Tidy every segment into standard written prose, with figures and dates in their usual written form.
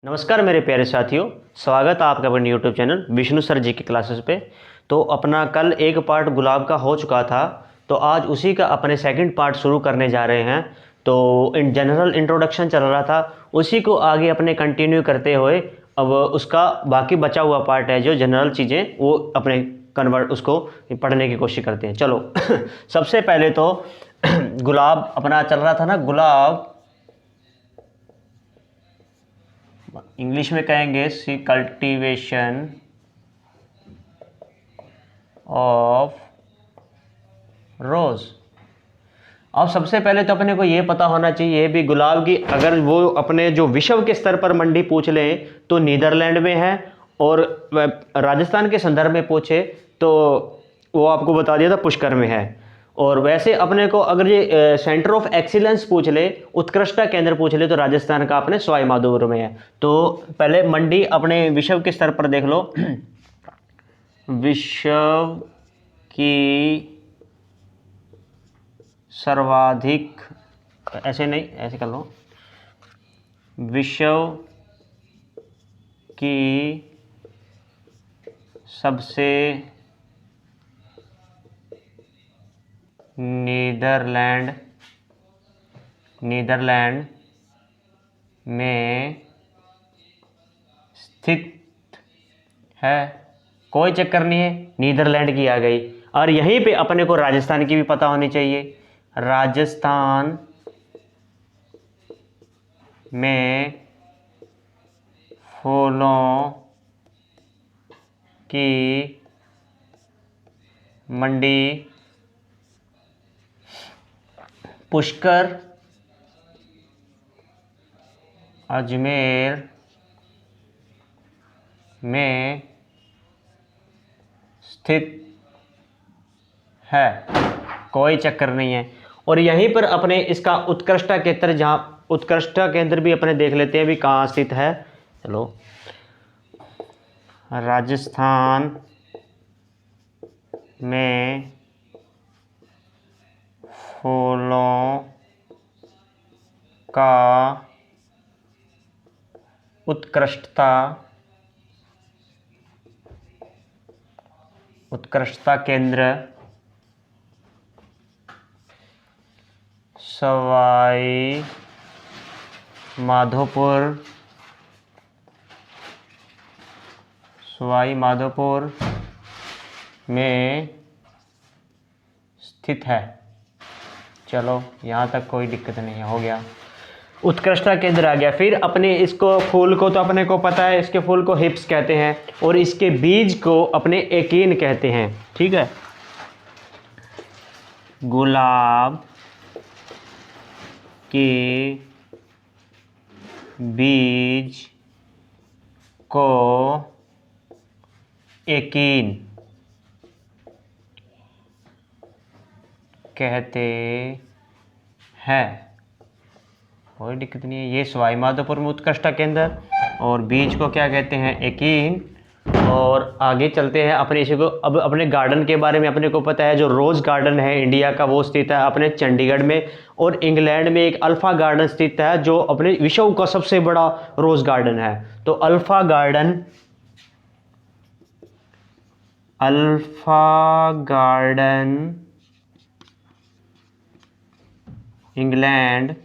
नमस्कार मेरे प्यारे साथियों, स्वागत है आपका अपने यूट्यूब चैनल विष्णु सर जी की क्लासेस पे। तो अपना कल एक पार्ट गुलाब का हो चुका था, तो आज उसी का अपने सेकंड पार्ट शुरू करने जा रहे हैं। तो इन जनरल इंट्रोडक्शन चल रहा था, उसी को आगे अपने कंटिन्यू करते हुए अब उसका बाकी बचा हुआ पार्ट है जो जनरल चीज़ें वो अपने कन्वर्ट उसको पढ़ने की कोशिश करते हैं। चलो सबसे पहले तो गुलाब अपना चल रहा था ना, गुलाब इंग्लिश में कहेंगे सी कल्टीवेशन ऑफ रोज़। अब सबसे पहले तो अपने को ये पता होना चाहिए भी गुलाब की अगर वो अपने जो विश्व के स्तर पर मंडी पूछ लें तो नीदरलैंड में है, और राजस्थान के संदर्भ में पूछे तो वो आपको बता दिया था पुष्कर में है। और वैसे अपने को अगर ये सेंटर ऑफ एक्सीलेंस पूछ ले, उत्कृष्टता केंद्र पूछ ले, तो राजस्थान का अपने सवाई माधोपुर में है। तो पहले मंडी अपने विश्व के स्तर पर देख लो। विश्व की सर्वाधिक, ऐसे नहीं ऐसे कर लो, विश्व की सबसे नीदरलैंड में स्थित है। कोई चक्कर नहीं है, नीदरलैंड की आ गई। और यहीं पे अपने को राजस्थान की भी पता होनी चाहिए। राजस्थान में फूलों की मंडी पुष्कर, अजमेर में स्थित है। कोई चक्कर नहीं है। और यहीं पर अपने इसका उत्कृष्टता केंद्र, जहाँ उत्कृष्टता केंद्र भी अपने देख लेते हैं भी कहाँ स्थित है। चलो, राजस्थान में फूलों का उत्कृष्टता केंद्र सवाई माधोपुर में स्थित है। चलो यहाँ तक कोई दिक्कत नहीं है, हो गया। उत्कृष्टता केंद्र आ गया। फिर अपने इसको फूल को तो अपने को पता है, इसके फूल को हिप्स कहते हैं और इसके बीज को अपने एकीन कहते हैं। ठीक है, गुलाब के बीज को एकीन कहते हैं। कोई दिक्कत नहीं है। ये सवाई माधोपुर में उत्कृष्टता केंद्र, और बीज को क्या कहते हैं, एकीन। और आगे चलते हैं अपने इसी को। अब अपने गार्डन के बारे में अपने को पता है, जो रोज़ गार्डन है इंडिया का वो स्थित है अपने चंडीगढ़ में। और इंग्लैंड में एक अल्फा गार्डन स्थित है जो अपने विश्व का सबसे बड़ा रोज़ गार्डन है। तो alpha garden England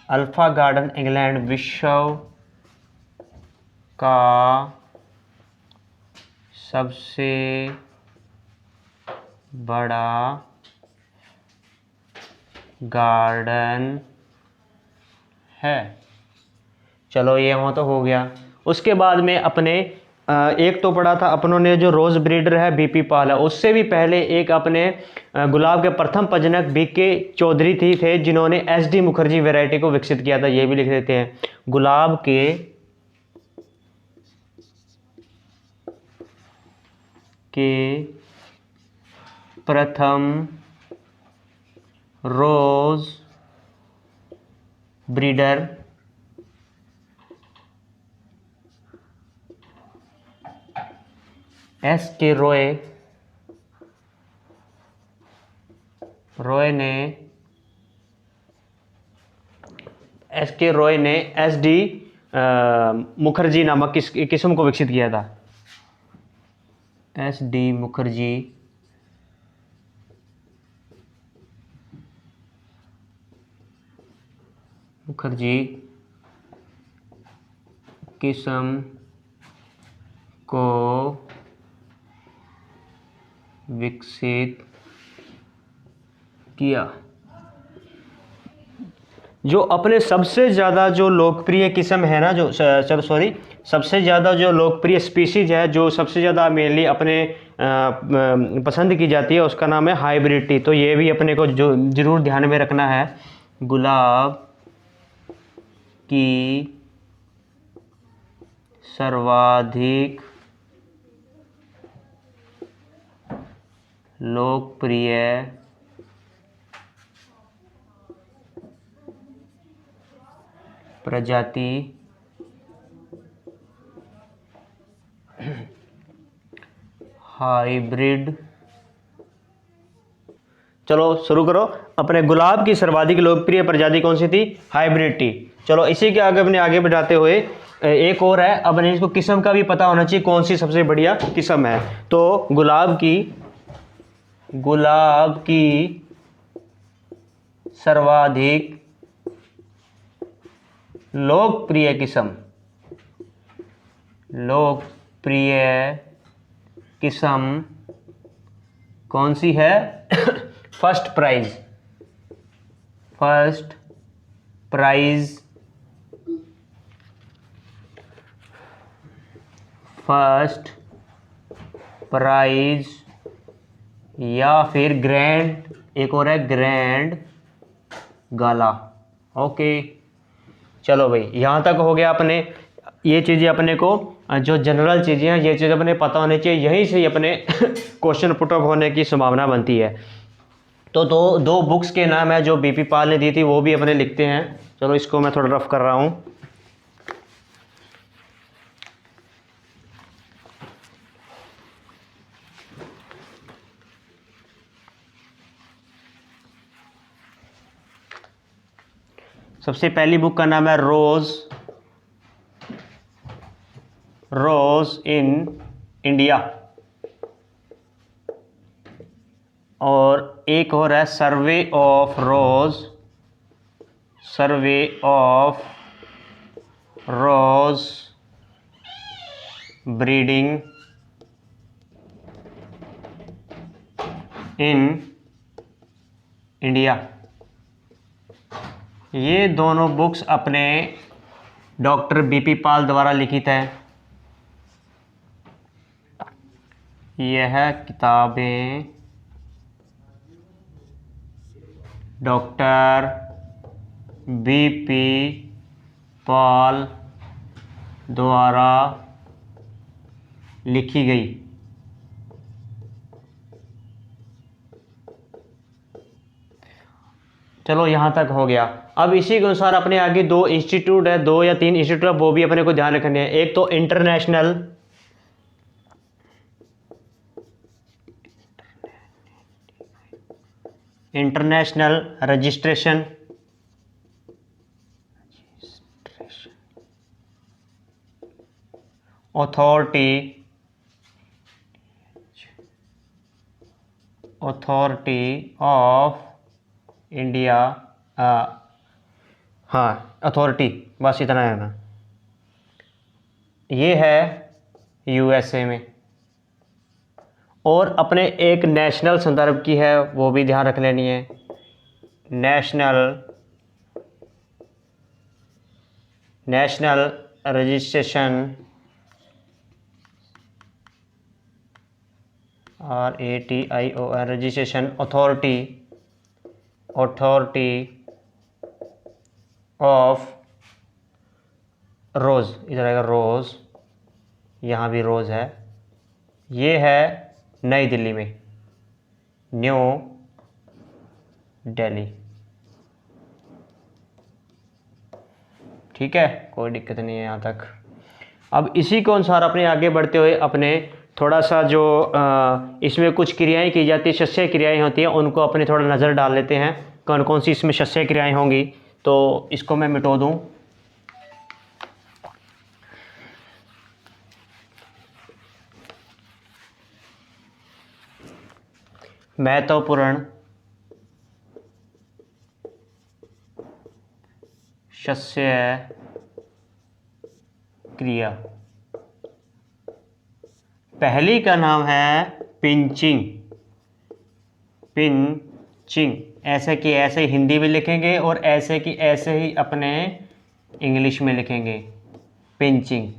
alpha garden England विश्व का सबसे बड़ा गार्डन है। चलो ये वहाँ तो हो गया। उसके बाद में अपने एक तो पढ़ा था अपनों ने जो रोज़ ब्रीडर है बीपी पाल है। उससे भी पहले एक अपने गुलाब के प्रथम प्रजनक बीके चौधरी थे जिन्होंने एसडी मुखर्जी वैरायटी को विकसित किया था। ये भी लिख देते हैं। गुलाब के प्रथम रोज़ ब्रीडर एस के रॉय रॉय ने SK रॉय ने SD मुखर्जी नामक किस किस्म को विकसित किया था? SD मुखर्जी किस्म को विकसित किया। जो अपने सबसे ज़्यादा जो लोकप्रिय किस्म है ना, जो सबसे ज़्यादा जो लोकप्रिय स्पीशीज है, जो सबसे ज़्यादा मेनली अपने पसंद की जाती है, उसका नाम है हाइब्रिड टी। तो ये भी अपने को जो ज़रूर ध्यान में रखना है। गुलाब की सर्वाधिक लोकप्रिय प्रजाति हाइब्रिड। चलो शुरू करो। अपने गुलाब की सर्वाधिक लोकप्रिय प्रजाति कौन सी थी? Hybrid T. चलो इसी के आगे अपने आगे बढ़ाते हुए एक और है। अब इसको किस्म का भी पता होना चाहिए कौन सी सबसे बढ़िया किस्म है। तो गुलाब की सर्वाधिक लोकप्रिय किस्म कौन सी है? फर्स्ट प्राइज या फिर ग्रैंड, एक और है ग्रैंड गाला। ओके चलो भाई, यहाँ तक हो गया। अपने ये चीज़ें अपने को जो जनरल चीज़ें हैं, ये चीज़ें अपने पता होनी चाहिए। यहीं से ही अपने क्वेश्चन पुटअप होने की संभावना बनती है। तो दो बुक्स के नाम है जो BP पाल ने दी थी, वो भी अपने लिखते हैं। चलो इसको मैं थोड़ा रफ कर रहा हूँ। सबसे पहली बुक का नाम है रोज इन इंडिया, और एक और है survey of rose breeding in India. ये दोनों बुक्स अपने डॉक्टर BP पाल द्वारा लिखित है। यह किताबें डॉक्टर BP पाल द्वारा लिखी गई। चलो यहाँ तक हो गया। अब इसी के अनुसार अपने आगे दो इंस्टीट्यूट है, 2 या 3 इंस्टीट्यूट है, वो भी अपने को ध्यान रखने हैं। एक तो international registration authority of India. हाँ अथॉरिटी, बस इतना है ना। ये है USA में। और अपने एक नेशनल संदर्भ की है, वो भी ध्यान रख लेनी है। National registration RATION registration authority of rose. इधर आएगा रोज़, यहाँ भी रोज़ है। ये है नई दिल्ली में, न्यू दिल्ली। ठीक है, कोई दिक्कत नहीं है यहाँ तक। अब इसी के अनुसार अपने आगे बढ़ते हुए अपने थोड़ा सा जो इसमें कुछ क्रियाएं की जाती है, शस्य क्रियाएं होती हैं, उनको अपने थोड़ा नज़र डाल लेते हैं कौन कौन सी इसमें शस्य क्रियाएं होंगी। तो इसको मैं मिटो दूं। महत्वपूर्ण शस्य क्रिया, पहली का नाम है पिंचिंग। पिंचिंग ऐसे कि ऐसे हिंदी में लिखेंगे और ऐसे कि ऐसे ही अपने इंग्लिश में लिखेंगे। पिंचिंग।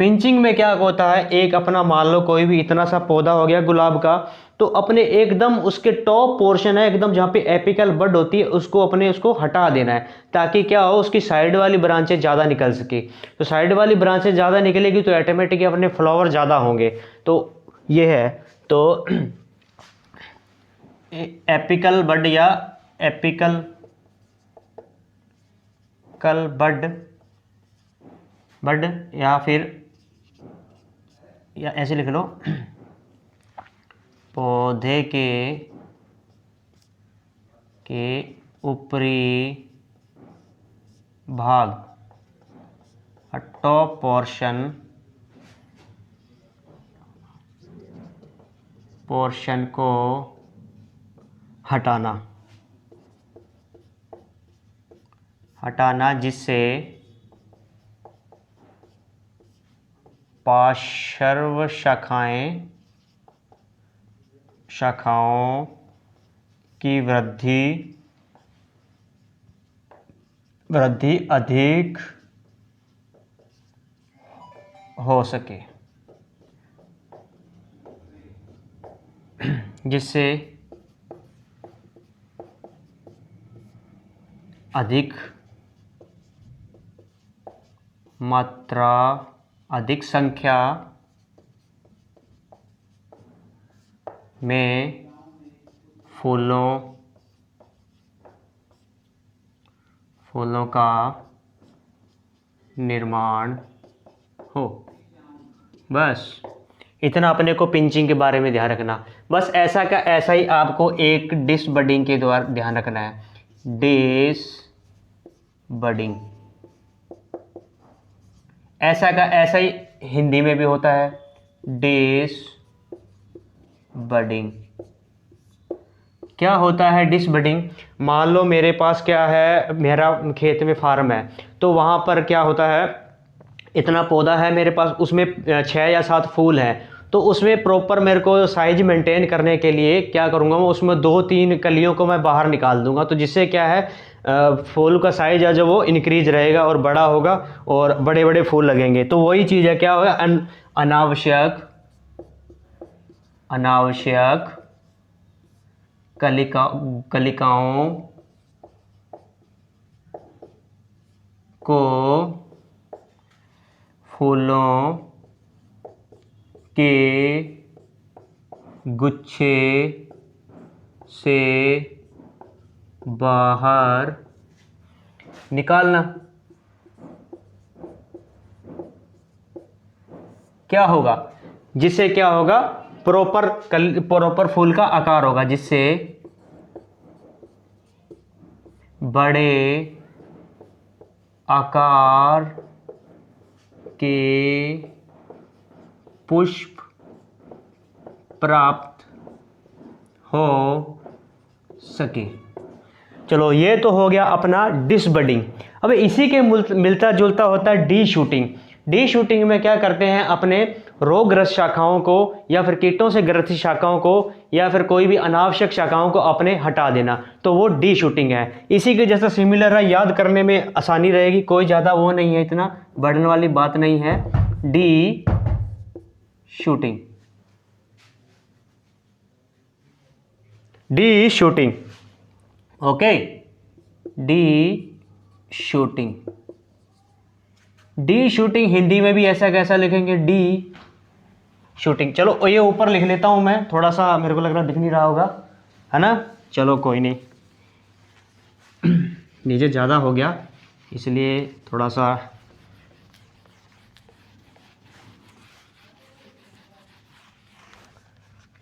पिंचिंग में क्या होता है, एक अपना मान लो कोई भी इतना सा पौधा हो गया गुलाब का, तो अपने एकदम उसके टॉप पोर्शन है, एकदम जहाँ पे एपिकल बड होती है, उसको हटा देना है, ताकि क्या हो, उसकी साइड वाली ब्रांचें ज़्यादा निकल सके। तो साइड वाली ब्रांचें ज़्यादा निकलेगी तो ऑटोमेटिकली अपने फ्लावर ज़्यादा होंगे। तो ये है, तो एपिकल बड या एपिकल बड या फिर या ऐसे लिख लो, पौधे के ऊपरी भाग, टॉप पोर्शन को हटाना, जिससे पार्श्व शाखाओं की वृद्धि अधिक हो सके, जिससे अधिक मात्रा, अधिक संख्या में फूलों का निर्माण हो। बस इतना अपने को पिंचिंग के बारे में ध्यान रखना। बस ऐसा का ऐसा ही आपको एक डिस बडिंग के द्वारा ध्यान रखना है। डिस बडिंग ऐसा का ऐसा ही हिंदी में भी होता है, डिस बडिंग। क्या होता है डिस बडिंग? मान लो मेरे पास क्या है, मेरा खेत में फार्म है, तो वहाँ पर क्या होता है, इतना पौधा है मेरे पास, उसमें 6 या 7 फूल हैं, तो उसमें प्रॉपर मेरे को साइज मेंटेन करने के लिए क्या करूँगा, मैं उसमें 2-3 कलियों को मैं बाहर निकाल दूंगा, तो जिससे क्या है, फूल का साइज है जो वो इंक्रीज रहेगा और बड़ा होगा और बड़े बड़े फूल लगेंगे। तो वही चीज़ है, क्या होगा, अनावश्यक कलिकाओं को फूलों के गुच्छे से बाहर निकालना। क्या होगा, जिससे क्या होगा, प्रॉपर फूल का आकार होगा, जिससे बड़े आकार के पुष्प प्राप्त हो सके। चलो ये तो हो गया अपना डिस बडिंग। अब इसी के मिलता जुलता होता है डी शूटिंग। डी शूटिंग में क्या करते हैं, अपने रोगग्रस्त शाखाओं को या फिर कीटों से ग्रसित शाखाओं को या फिर कोई भी अनावश्यक शाखाओं को अपने हटा देना, तो वो डी शूटिंग है। इसी के जैसा सिमिलर है, याद करने में आसानी रहेगी, कोई ज़्यादा वो नहीं है, इतना बढ़ने वाली बात नहीं है। Deshooting, D shooting, okay, D shooting. D shooting Hindi में भी ऐसा कैसा लिखेंगे, डी शूटिंग। चलो ये ऊपर लिख लेता हूं मैं, थोड़ा सा मेरे को लग रहा दिख नहीं रहा होगा, है ना। चलो कोई नहीं, नीचे ज़्यादा हो गया इसलिए थोड़ा सा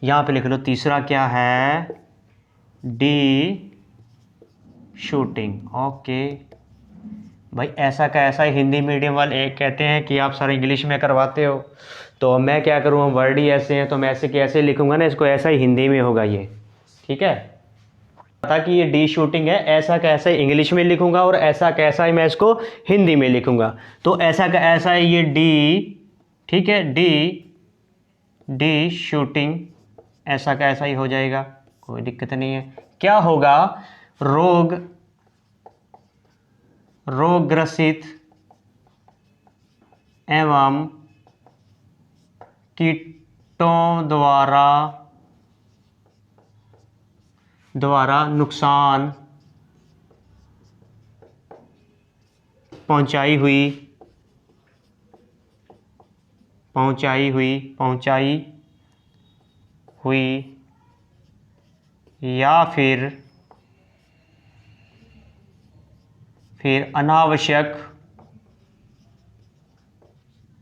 यहाँ पे लिख लो तीसरा क्या है, डी शूटिंग। ओके भाई, ऐसा का ऐसा ही हिंदी मीडियम वाले एक कहते हैं कि आप सर इंग्लिश में करवाते हो, तो मैं क्या करूँ, वर्ड ही ऐसे हैं तो मैं ऐसे कैसे लिखूँगा ना, इसको ऐसा ही हिंदी में होगा ये, ठीक है। पता कि ये डी शूटिंग है, ऐसा कैसा इंग्लिश में लिखूंगा और ऐसा कैसा ही मैं इसको हिंदी में लिखूंगा। तो ऐसा का ऐसा ही ये डी, ठीक है, डी शूटिंग ऐसा का ऐसा ही हो जाएगा, कोई दिक्कत नहीं है। क्या होगा, रोग ग्रसित एवं कीटों द्वारा नुकसान पहुंचाई हुई या फिर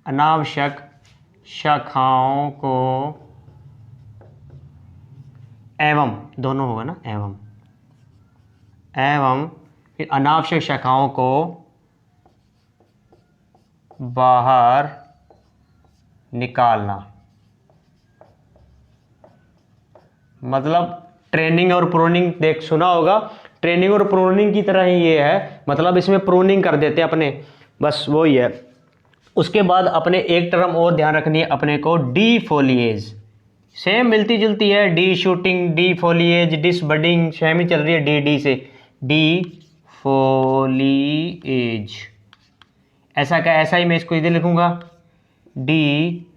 अनावश्यक शाखाओं को, एवं दोनों होगा ना, एवं फिर अनावश्यक शाखाओं को बाहर निकालना। मतलब ट्रेनिंग और प्रूनिंग देख सुना होगा, ट्रेनिंग और प्रूनिंग की तरह ही ये है, मतलब इसमें प्रूनिंग कर देते हैं अपने, बस वही है। उसके बाद अपने एक टर्म और ध्यान रखनी है अपने को, डी फोलिएज, सेम मिलती जुलती है, deshooting, de foliage, disbudding same ही चल रही है, डी से, डी फोलिएज ऐसा का ऐसा ही मैं इसको इधर लिखूंगा, डी